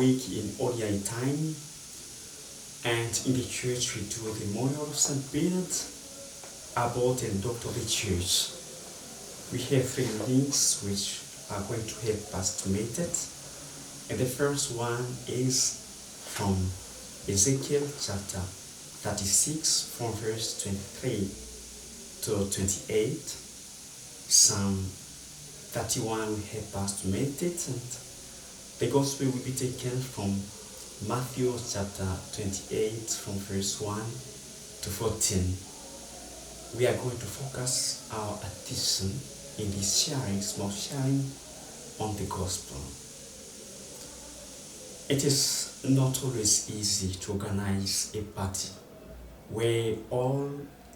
week in ordinary time, and in the church we do the memorial of St. Bernard, abbot and doctor of the church. We have 3 links which are going to help us to meditate. And the first one is from Ezekiel chapter 36 from verse 23 to 28. Psalm 31 will help us to meditate, and the gospel will be taken from Matthew chapter 28 from verse 1 to 14. We are going to focus our attention in this small sharing on the gospel. It is not always easy to organize a party where all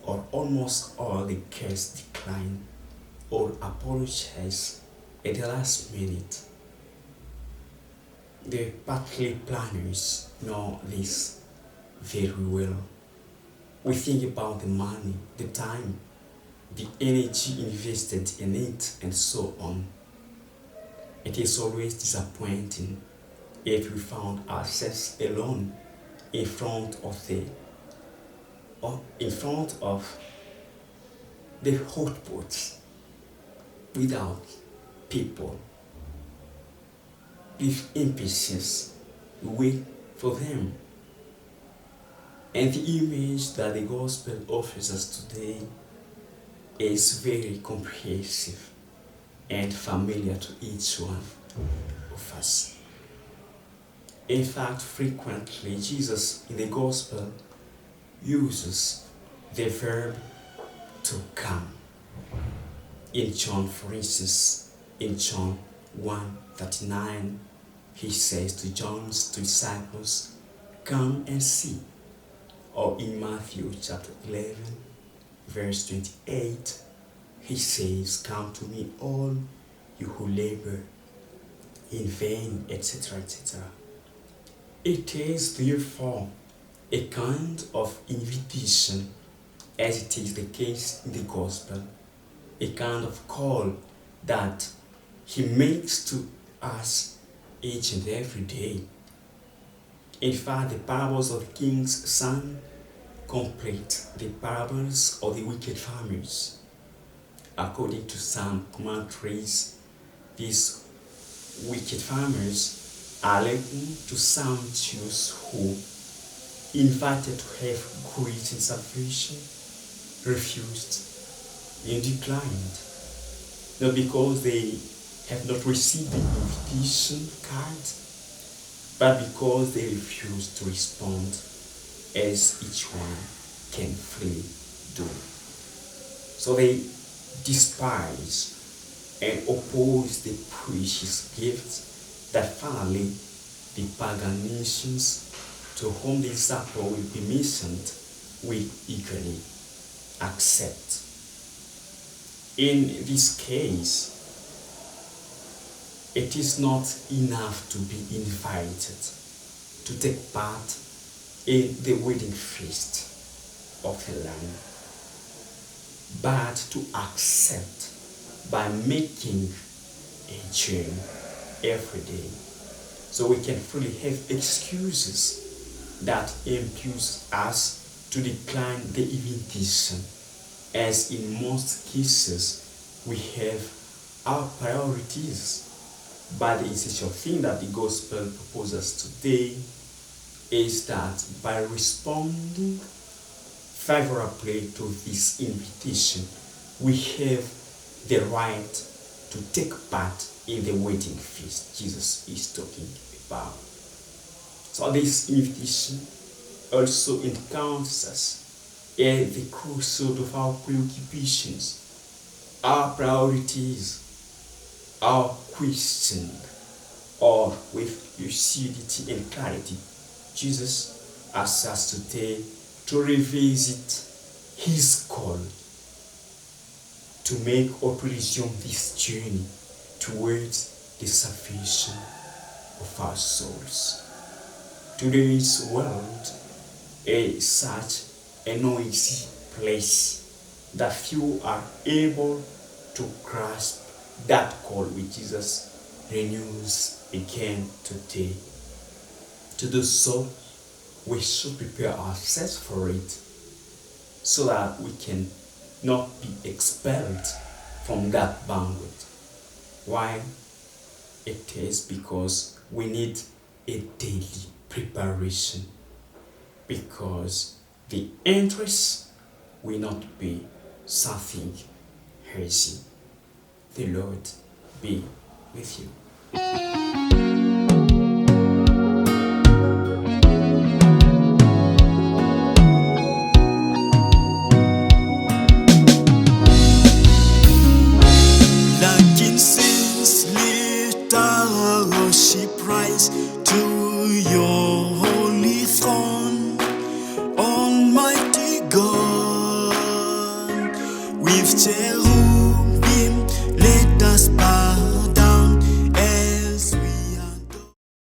or almost all the guests decline or apologize at the last minute. The party planners know this very well. We think about the money, the time, the energy invested in it, and so on. It is always disappointing if we found ourselves alone in front of the hot pots without people. With impatience, we wait for them. And the image that the gospel offers us today is very comprehensive and familiar to each one of us. In fact, frequently Jesus in the gospel uses the verb to come. In John, for instance, in John 1:39, he says to John's two disciples, "Come and see." Or in Matthew chapter 11, verse 28, he says, "Come to me, all you who labor in vain," etc., etc. It is therefore a kind of invitation, as it is the case in the gospel, a kind of call that he makes to us each and every day. In fact, the parables of the king's son complete the parables of the wicked farmers. According to some commentaries, these wicked farmers are likened to some Jews who, invited to have great and salvation, refused and declined, not because they have not received the invitation card, but because they refused to respond as each one can freely do. So they despise and oppose the precious gifts that finally the pagan nations to whom the supper will be mentioned will eagerly accept. In this case, it is not enough to be invited to take part in the wedding feast of the Lamb, but to accept by making a journey every day. So we can fully have excuses that impels us to decline the invitation, as in most cases we have our priorities. But the essential thing that the gospel proposes today is that by responding favorably to this invitation, we have the right to take part in the wedding feast Jesus is talking about. So this invitation also encounters us at the crossroad of our preoccupations, our priorities, our question, or with lucidity and clarity. Jesus asks us today to revisit his call to make or to resume this journey towards the salvation of our souls. Today's world is such a noisy place that few are able to grasp that call which Jesus renews again today. To do so, we should prepare ourselves for it so that we can not be expelled from that banquet. Why? It is because we need a daily preparation, because the entrance will not be something easy. The Lord be with you. Like incense, lift our worship rise to your holy throne, Almighty God, with cherubim